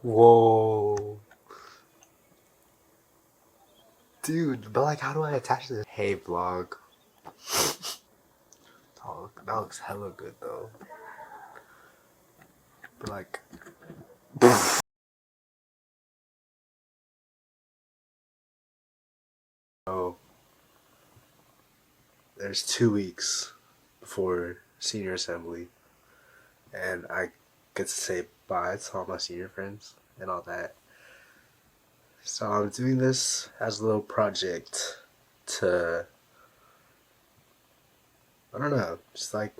Whoa. Dude, but like, how do I attach this? Hey, vlog. Oh, that looks hella good though. But like, oh, there's 2 weeks before senior assembly, and I get to say bye to all my senior friends and all that. So I'm doing this as a little project to, I don't know, just like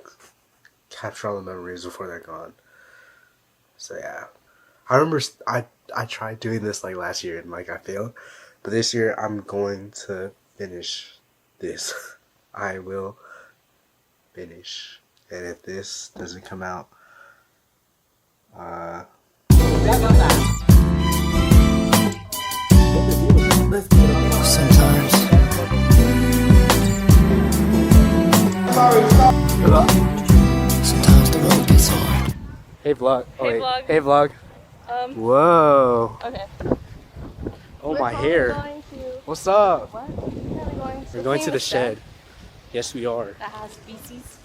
capture all the memories before they're gone. So yeah, I remember I tried doing this like last year and like I failed, but this year I'm going to finish this. I will finish, and if this doesn't come out, Sometimes. Sometimes the road gets hard. Hey vlog. Oh, Hey wait. vlog. Hey vlog. Whoa. Okay. Oh We're my probably hair. going to- What's up? What? We're We're going to the shed. Yes, we are. That has feces.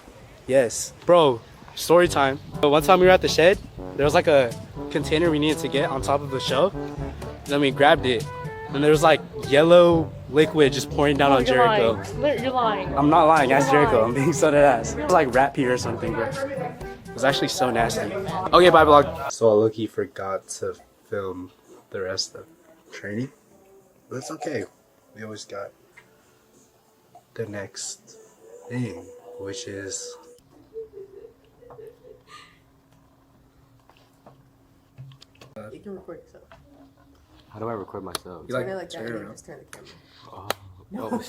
Yes. Bro, story time. One time we were at the shed, there was like a container we needed to get on top of the shelf. Then we grabbed it. And there was like yellow liquid just pouring down on Jericho. Lying. You're lying. I'm not lying, ask You're Jericho. lying. I'm being so dead ass. It was like rat pee or something, bro. It was actually so nasty. Okay, bye vlog. So I low-key forgot to film the rest of training. But it's okay. We always got the next thing, which is You can record yourself. How do I record myself? you like, Turn it like that turn and it then around. just turn the camera. Oh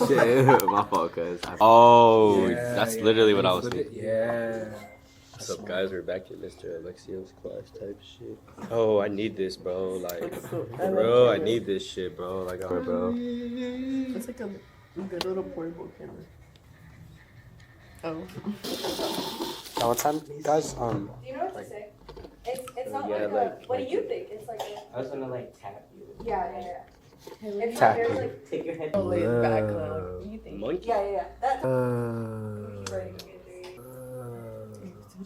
shit, my fault, cuz. Oh, Yeah, that's yeah, literally what I was flip it. thinking. Yeah. What's up, guys? We're back in Mr. Alexio's class type shit. Oh, I need this, bro. Like, bro, I need this shit, bro. Like, bro. It's like a good little portable camera. Oh. Now what time, guys? Do you know what to say? It's not Yeah, like a, like- what do you think? It's like a, I was gonna like tap you. yeah. It's Tap not you. very like, Take your head. Lay it back. What do you think? Monkey. yeah. That's Uh,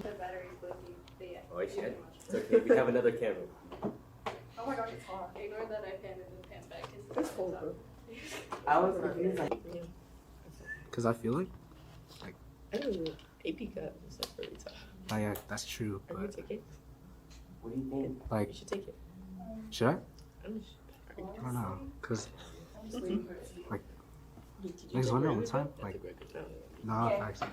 the battery's low-key, but yeah. Oh shit. It's okay. We have another camera. Oh my gosh, it's hot. Ignore that I panned and then panned back. It's cold, bro. I was confused. Like, Cause I feel like, I don't know. AP cut is like really tough. oh yeah, that's true. Are you gonna But take it? what do you think? like, You should take it. should I? I'm just, I don't know. Cause Did Next take one it? one time, like, no, actually.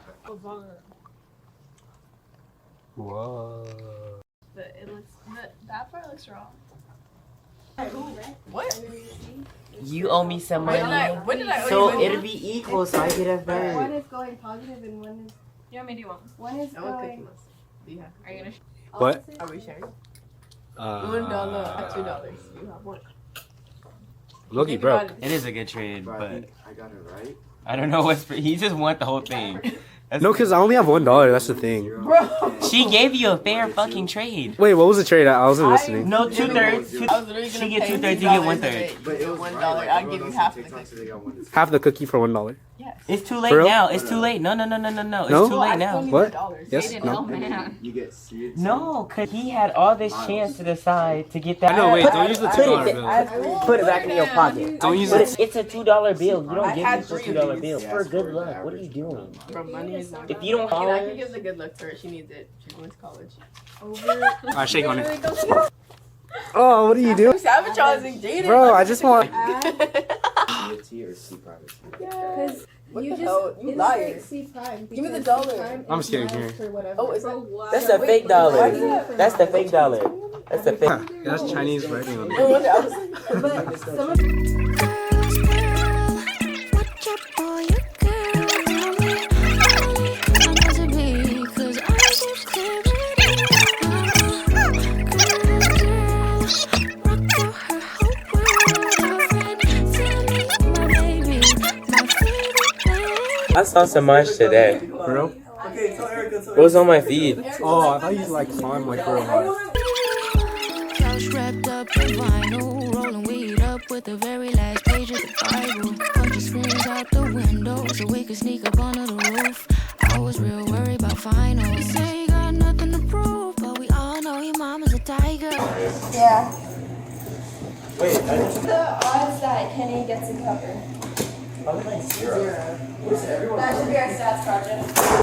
Whoa. But it looks, that part looks wrong. What? You owe me some money, When did I owe so you it'll be equal, so I get a One third. is going positive and one is You want me to do one? is I want Cookie going. Monster. Do you have? Are you gonna? What? Are we sharing? $1 Uh, $2. You have one. Loki Think broke. about it. It is a good trade, Bro, I but think I got it right. I don't know what's. He just want the whole thing. That's- No, cause I only have $1. That's the thing. she gave you a fair fucking trade. Wait, what was the trade? I wasn't listening. No, 2/3. I was literally She gonna get pay 2/3, you get $2 1/3. and But it was $1. right, like, I'll everyone give you else half on the TikTok said they got one. Half the cookie for $1. Yes. It's too late For real? now. It's too late. No. It's No? too late I now. still need What? the dollars. Yes? Aiden, No? oh man. You get seated. No, cause he had all this chance to decide to get that. I know, wait, don't use the Put $2 it- bill. Put it back in your pocket. Don't use But it. it's a $2 bill. You I don't give had me a three $2 of bill these. for good luck. What are you doing? Bro, money is not. If you don't I can have, give the good luck to her. She needs it. She's going to college. Alright, shake on it. Oh, what are you doing? I'm sabotaging Jaden. Bro, I just want. T or C private. Because What you the just hell? You it's liar. like C prime. Give me the because C dollar. prime I'm is just kidding, miles here. for whatever. Oh, is that? that's a fake dollar. That's the fake dollar. That's the fake. Yeah, that's Chinese writing on No it. wonder I was like, But some of I saw some merch today. For real? It was on my feed. Oh, I thought you like saw him like for a while. Couch wrapped up up the vinyl, rolling weed up with the very last page of the Bible. Bunch of screens out the window so we could sneak up onto the roof. I was real worried about finals. You say you got nothing to prove, but we all know your mama's a tiger. Yeah. Wait, The odds that Kenny gets a cover. probably like 0. That should be our stats project.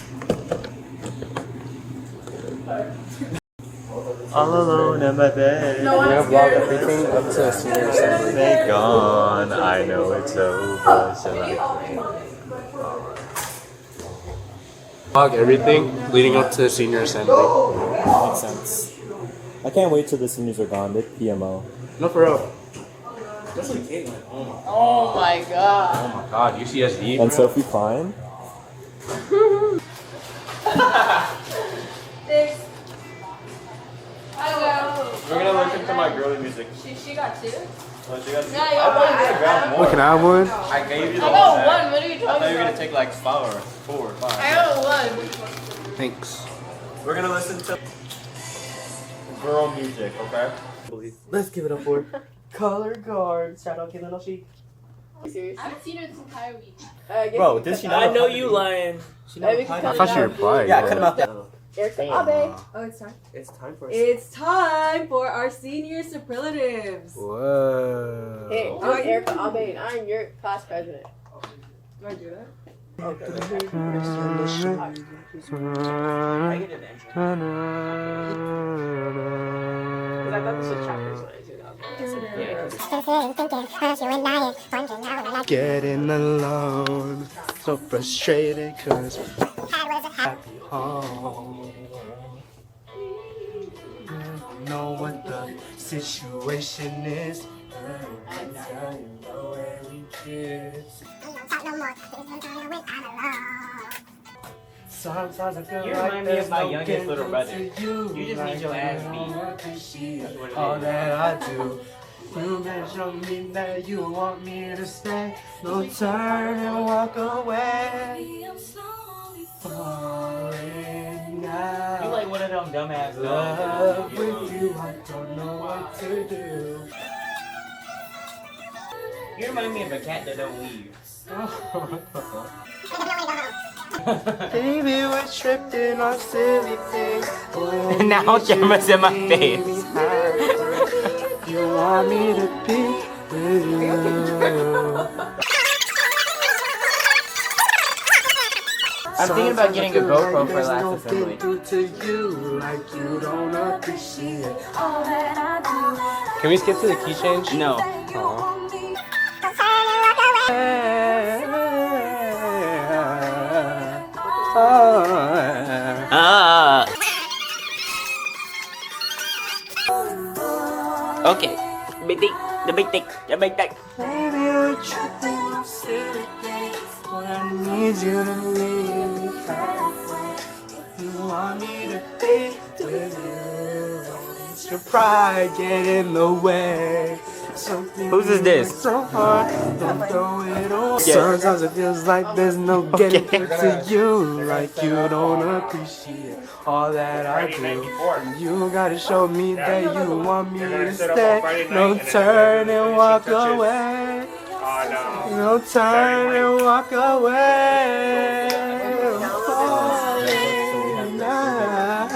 All alone in my bed. No We're gonna one's vlog scared. everything up to senior assembly. They gone. I know it's over. So Vlog everything leading up to senior assembly. makes sense. I can't wait till the seniors are gone. They PMO. No, for real. Especially Caitlin. Oh my. Oh my god. Oh my God. UCSD. And Sophie Klein. Thanks. Hello. We're gonna listen to my girly music. She got two? Oh, she got Yeah, you got one. Look, can I have one? I gave you the I whole got set. one. What are you I talking thought you were about? gonna take like 4 or 5. I got one. Thanks. We're gonna listen to girl music, okay? Let's give it up for Color Guard. Shout out Caitlin O'Shea. I haven't seen her this entire week. Bro, did she not? I know you lying. I thought she replied. Yeah, cut him out. Erica Abe. Oh, it's time. It's time for It's time for our senior superlatives. Whoa. Hey, I'm Erica Abe and I'm your class president. Do I do that? Okay. I get an intro. Because I thought this was chapters when I did that. Getting alone, so frustrated cause happy home. Know what the situation is. Sometimes I feel You like remind me there's of my no youngest little brother. getting to You just need your ass beat. Appreciate all that I do. You can show me that you want me to stay. No turn and walk away. Falling now. You like one of them dumbass Love dogs. with you, I don't know what to do. You remind me of a cat that don't leave. Baby, we're tripped in our silly things. Now camera's in my face. You want me to be with you. I'm thinking about getting a GoPro for last assembly. To you like you don't appreciate. Can we skip to the key change? No. Okay. Big thing. The big thing. The big thing. Baby, we're tripping on silly things. But I need you to leave me halfway. You want me to be with you. Don't your pride get in the way. Something Whose is this? so hard, don't throw it away. Sometimes it feels like there's no getting through to you. Like you don't appreciate all that I do. You gotta show me that you want me to stay. No turn and walk away. No turn and walk away. I'm falling now.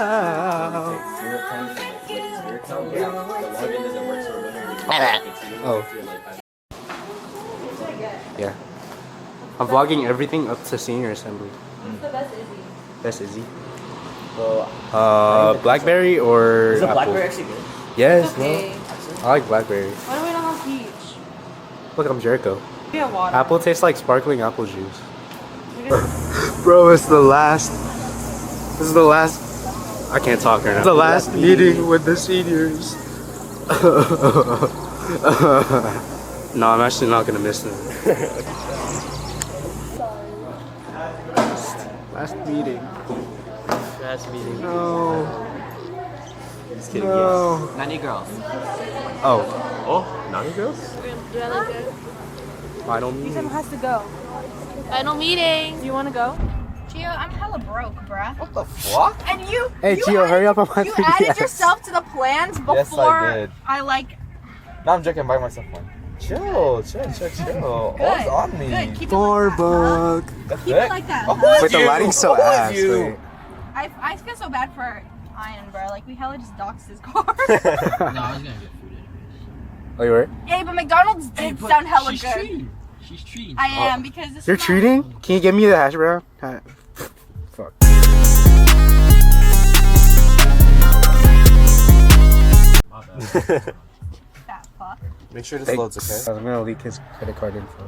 Oh. Yeah. I'm vlogging everything up to senior assembly. What's the best Izzy? Best Izzy. Well, Blackberry or is the apple? Blackberry actually good? Yes, Okay. no. I like blackberry. Why do we not have peach? Look, I'm Jericho. We have water. Apple tastes like sparkling apple juice. Bro, it's the last. This is the last. I can't talk right now. It's the last meeting with the seniors. No, I'm actually not gonna miss them. Last meeting. Last meeting. No. Just kidding. No. Yes. 90 girls. Oh. Oh, 90 girls? Final meeting. has to go. Final meeting. Do you want to go? Gio, I'm hella broke, bruh. What the fuck? And you, Hey, Gio, hurry up on my you 3DS. added yourself to the plans before Yes, I did. I like Now I'm joking, buying myself one. Chill. Always on me. Good. Keep Starbuck. Keep it like that. Wait, the lighting's so ass. Wait. I feel so bad for Ian, bro. Like, we hella just doxed his car. No, I was gonna get food anyways. Oh, you were? Hey, but McDonald's did sound hella she's good. Treating. She's treating. I am, because this You're is my- treating? Can you give me the hash brown? Fuck. My bad. Fat fuck. Make sure this loads, okay? I'm gonna leak his credit card info.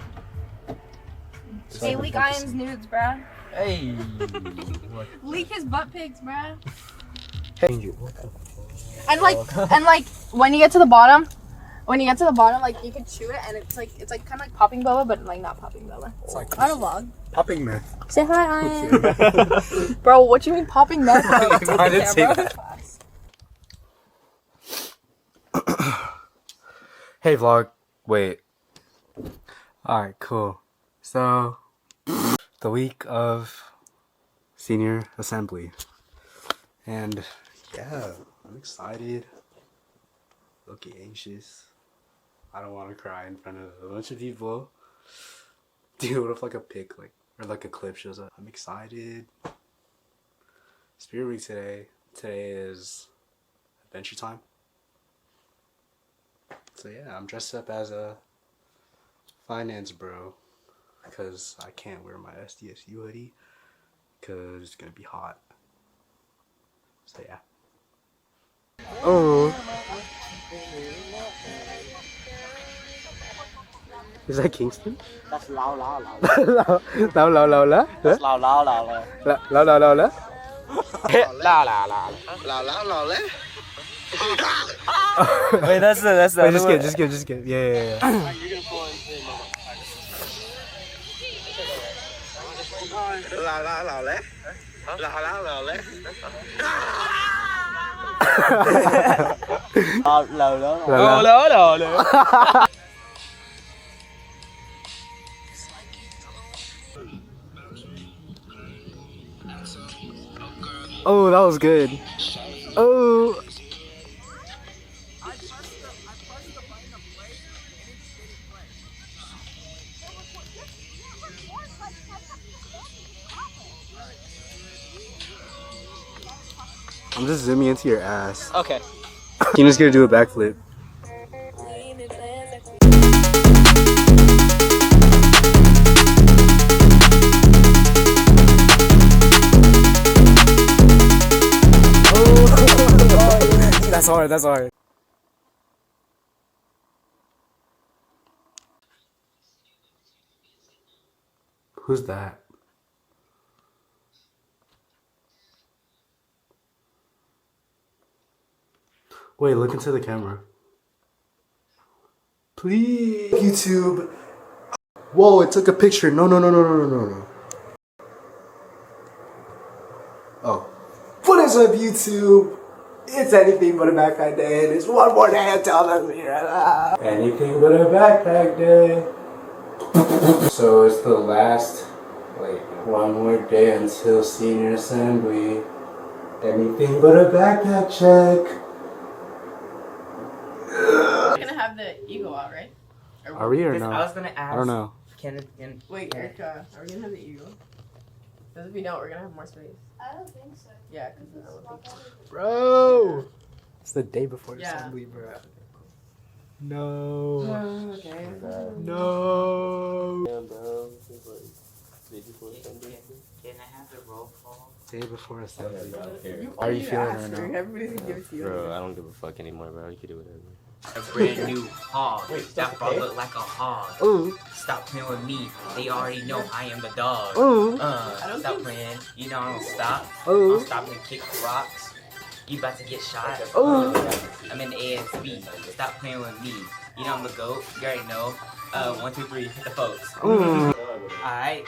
Hey, leak Ian's nudes, bro. Hey. Leak his butt pics, bro. Hey, you. And like when you get to the bottom, like you can chew it and it's like kind of like popping boba, but like not popping boba. It's like On a vlog. popping meth. Say hi, Ian. Bro, what you mean popping meth? Bro? I didn't say that. Hey vlog. Wait. Alright, cool. So the week of senior assembly. And yeah, I'm excited. Looking anxious. I don't want to cry in front of a bunch of people. Dude, what if like a pic or like a clip shows up? I'm excited. Spirit week today. Today is adventure time. So yeah, I'm dressed up as a finance bro because I can't wear my SDSU hoodie because it's gonna be hot. So yeah. Oh. Is that Kingston? That's lao lao lao. Lao lao lao la? That's lao lao lao lao. Lao lao lao la? La la la. La la la la. Wait, that's the Wait, just get. Yeah. La la la la. La la la la. La la. Oh, that was good. Oh. I'm just zooming into your ass. Okay. Tina's gonna do a backflip. Oh, that's hard. Who's that? Wait, look into the camera. Please. YouTube. Whoa, it took a picture. No. Oh. What is up, YouTube? It's anything but a backpack day, and it's one more day until the here. Anything but a backpack day. So it's the last, one more day until senior assembly. Anything but a backpack check. We're gonna have the ego out, right? Are we or no? I was gonna ask. I don't know. Wait, Erica, are we gonna have the ego? Because if we don't, we're gonna have more space. I don't think so. Yeah, because I don't think so. Bro! It's the day before Yeah. assembly, bro. No. Okay. No. Can I have the roll call? Day before assembly. You How are you feeling asked right her. now? Everybody's gonna give it to you. Bro, I don't give a fuck anymore, bro. You can do whatever. A brand new hog. That bro look like a hog. Ooh. Stop playing with me. They already know I am the dog. Ooh. Stop playing. You know I don't stop. Ooh. I'm stopping to kick rocks. You about to get shot. Ooh. I'm in the ASB. Stop playing with me. You know I'm the GOAT. You already know. 1, 2, 3. Hit the folks. Ooh. Alright.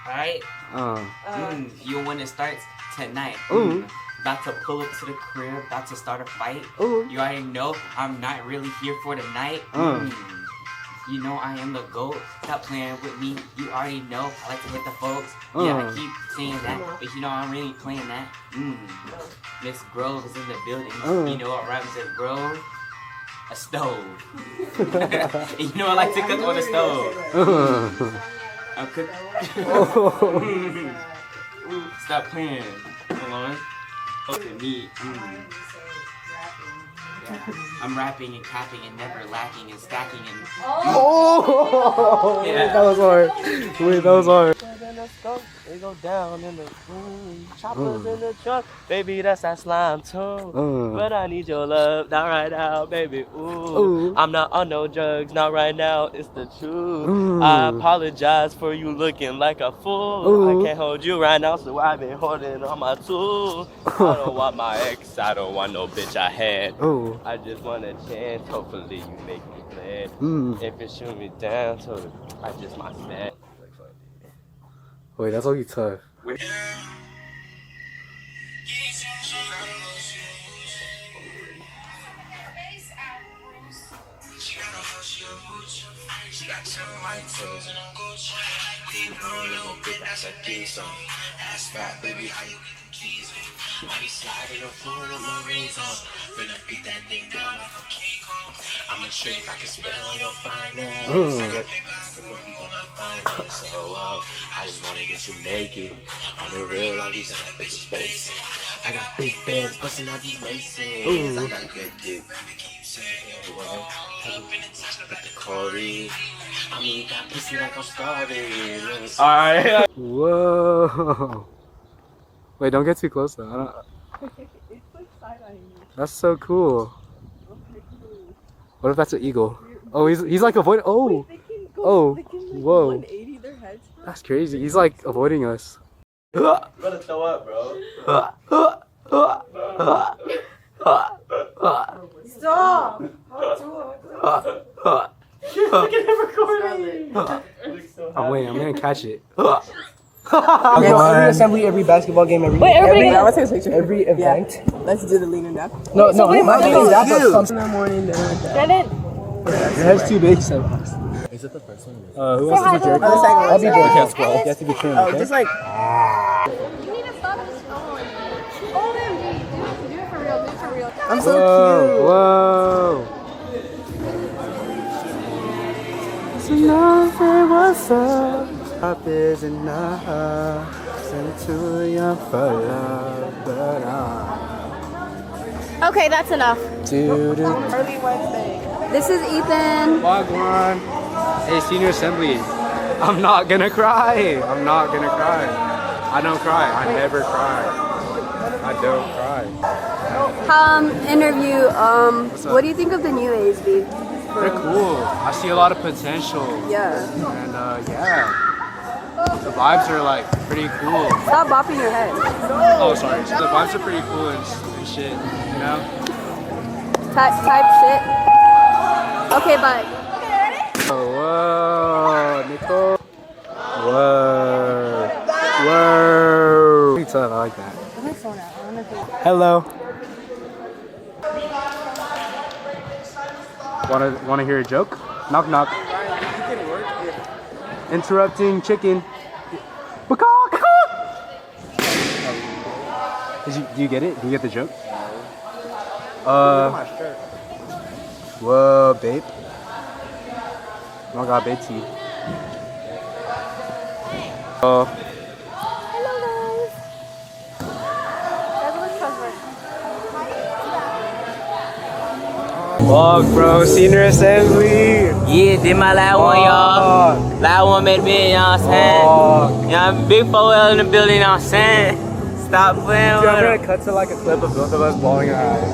Alright. You when it starts tonight. Ooh. About to pull up to the crib, about to start a fight. Ooh. You already know I'm not really here for the night. You know I am the GOAT. Stop playing with me. You already know I like to hit the folks. Yeah, I keep saying that, but you know I'm really playing that. Miss Grove is in the building. You know what rhymes with Grove? A stove. You know I like to cook on the stove. I'm cooking. Stop playing. Hold on. Look at me. I'm rapping and capping and never lacking and stacking and. Yeah. That was hard. Wait, that was hard. They go down in the choppers in the trunk, baby. That's that slime too. But I need your love, not right now, baby. Ooh. I'm not on no drugs, not right now. It's the truth. I apologize for you looking like a fool. I can't hold you right now, so I've been holding on my tools. I don't want my ex, I don't want no bitch I had. I just want a chance. Hopefully you make me glad. If you shoot me down, so I just my stat. Wait, that's all you tough. I'm a trick, I can spell on your finance. So I just wanna get you naked. On the real, all these other bitches basic. I got big bands busting out these laces. I got good dick. Got the Corey. I mean, got pussy like I'm starving. Alright. Whoa. Wait, don't get too close though. I don't. It's like side-eyeing me. That's so cool. What if that's an eagle? Oh, he's like avoiding. Oh, Wait, they can go, oh, they can, like, whoa. 180 their heads. That's crazy. He's like avoiding us. You better throw up, bro. Stop! I'm waiting. I'm gonna catch it. Every assembly, every basketball game, every every event. Yeah. Let's do the lean and down. No, my name is that. In the morning, then like that. Get it? Your head's too big, so. Is it the first one? Who wants to be jerk? I'll be I jerk. can't scroll. You have to be trimmed, okay? Just like. You need to stop this phone. OMG, do it for real, do it for real. I'm so Whoa. It's enough, hey, what's up? Stop is enough. Send to you for love, but Okay, that's enough. Dude. Early Wednesday. This is Ethan. Wagwan. Hey, senior assembly. I'm not gonna cry. I'm not gonna cry. I don't cry. I never cry. I don't cry. Interview. What do you think of the new ASB? They're cool. I see a lot of potential. Yeah. And yeah. The vibes are like pretty cool. Stop bopping your head. Oh, sorry. The vibes are pretty cool and shit, you know? Type shit. Okay, bye. Oh, whoa, Nicole. Whoa. Whoa. Pretty tough, I like that. Hello. Wanna hear a joke? Knock knock. Interrupting chicken. Do you get it? Do you get the joke? Whoa, babe. Oh god, babe tea. Oh. Vlog, bro, senior assembly. Yeah, did my last one, y'all. Last one made me, you know what I'm saying? Yeah, big 4L in the building, you know what I'm saying? Stop playing Dude, with I'm gonna cut to like a clip of both of us bawling our eyes.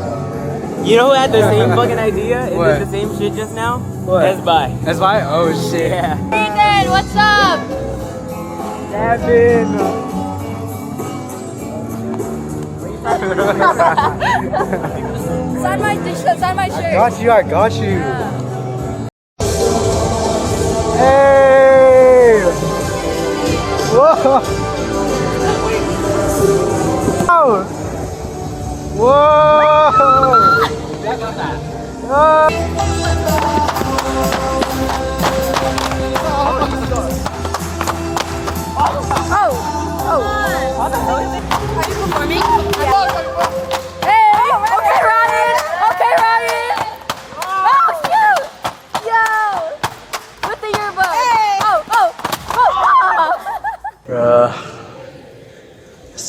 You know who had the same fucking idea? Is What? it the same shit just now? What? S-Bye. S-Bye? Oh shit. Yeah. Ethan, what's up? Gavin. Sign my shirt. I got you. Hey! Whoa! Whoa!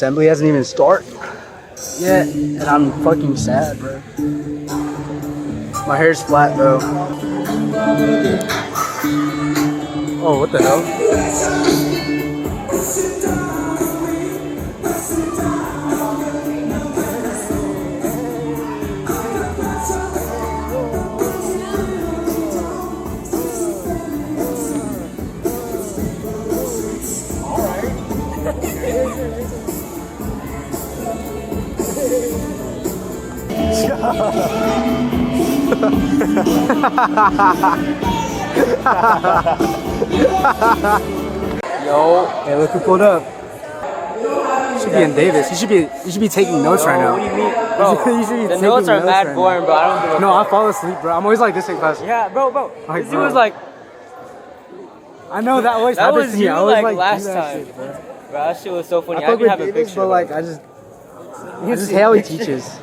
assembly hasn't even started yet, and I'm fucking sad, bro. My hair's flat, bro. Oh, what the hell? Yo, hey, look who pulled up. Should be in Davis. You should be taking notes right now. What do you mean? Bro, You should be the taking notes are mad right boring, now. bro. I don't give a No, fuck. I fall asleep, bro. I'm always like this in class. Yeah, bro. Like, This bro. was like, I know that always that happens was to me. you I always like do last that time. shit, bro. Bro, that shit was so funny. I I fuck can with have a Davis, picture. but of like it. I just hate how he teaches.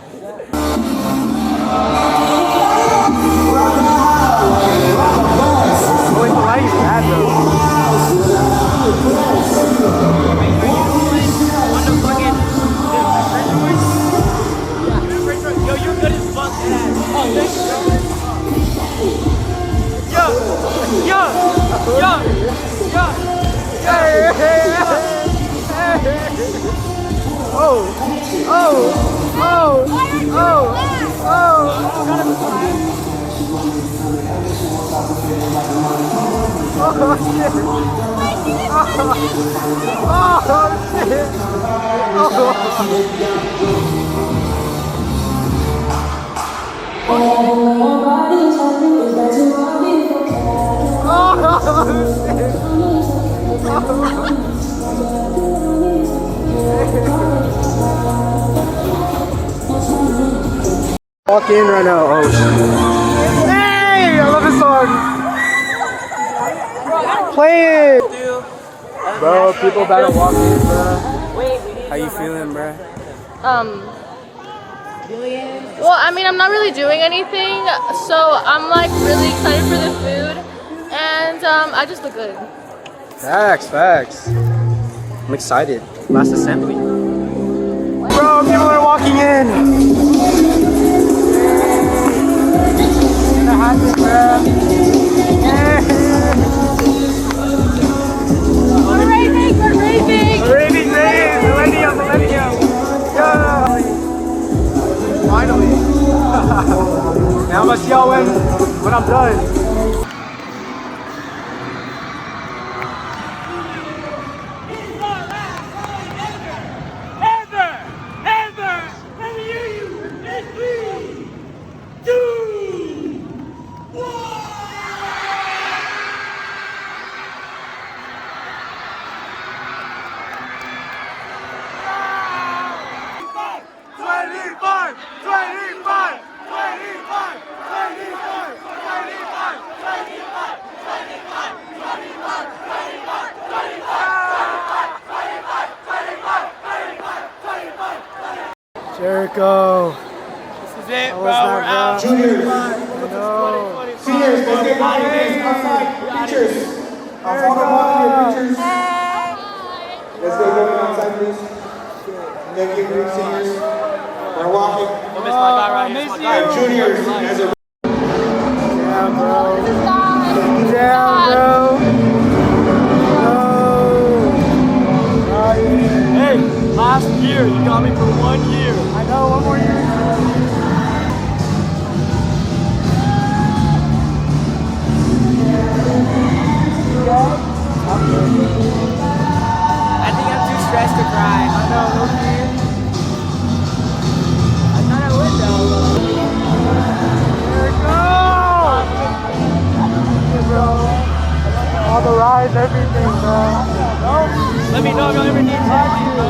Oh, wait, the lighting's bad, bro. Yo, you're good as fuck. Oh, thank you. Walk in right now. Oh shit. Hey, I love this song. Play it. Bro, people better walk in, bro. How you feeling, bro? Well, I mean, I'm not really doing anything, so I'm like really excited for the food, and I just look good. Facts. I'm excited. Last assembly. Bro, people are walking in. Finally. Now I'm gonna see y'all when I'm done. Jericho. This is it, bro. We're out. Juniors. Seniors, let's get my names outside. Pictures. I'll follow up your pictures. Let's get going outside, please. Thank you, group seniors. We're walking. Don't miss my guy right here. And juniors, as a Damn, bro. Damn, bro. No. Hey, last year, you got me for 1 year. I know, one more year. I think I'm too stressed to cry. I know, okay. I thought I would though. All the rides, everything, bro. Let me know if y'all ever need taxi, bro.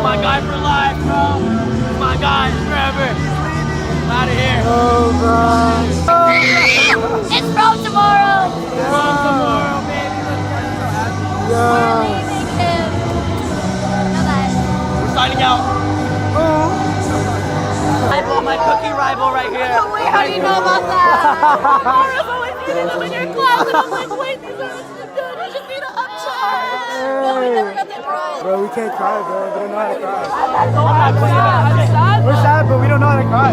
My guy for life, bro. My guy forever. Out of here. It's from tomorrow. From tomorrow, baby. We're leaving him. Bye-bye. We're signing out. My cookie rival right how do you know about that? Laura's always eating them in your class, and I'm like, wait, these are good. You just need to upcharge. No, we never got that right. Bro, we can't cry, bro. We don't know how to cry. I'm sad. We're sad, but we don't know how to cry.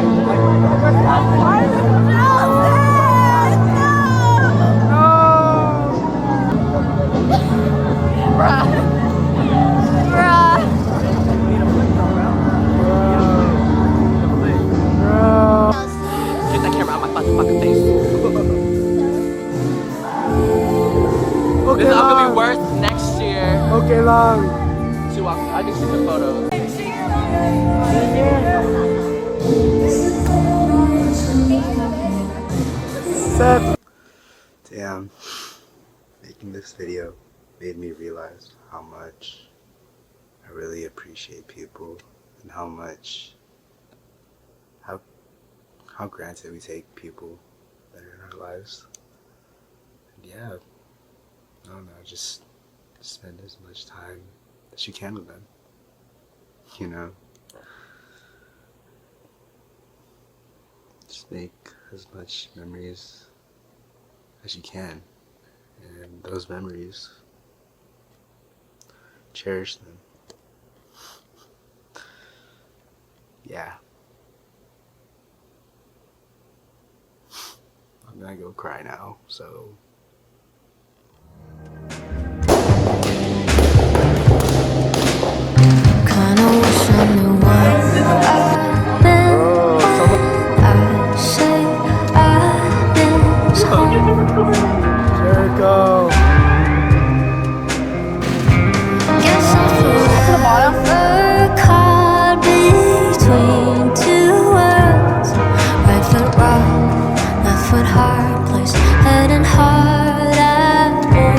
Get that camera out my fucking face. Okay, This is all gonna be Long. worse next year. Okay, Long. I can see the photos. Seth. Damn. Making this video made me realize how much I really appreciate people and how granted we take people that are in our lives. And yeah, I don't know, just spend as much time as you can with them. You know? Just make as much memories as you can. And those memories, cherish them. Yeah. I'm gonna go cry now, so. Kinda wish I knew what I've been. I say I miss home. Jericho. Guess I'm forever caught between two worlds. Right foot wrong, left foot hard, place head and heart at war.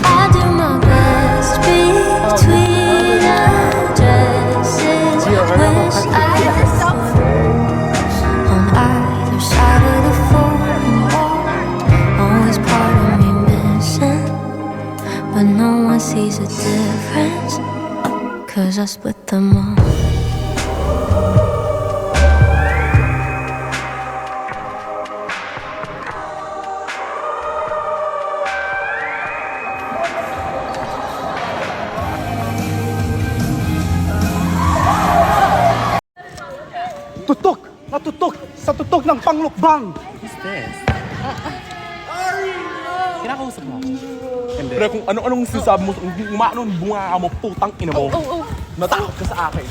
I do my best between addresses. Wish I could on either side of the foreign wall. Always part of me missing, but no one sees a difference, 'cause I split them all. Tutok! Natutok! Sa tutok ng panglukbang! Who's this? Kinakausap mo ako? Pero kung ano-anong sinasabi mo, kung umaanon bunga ka mo, putang ina mo. Natakot ka sa akin.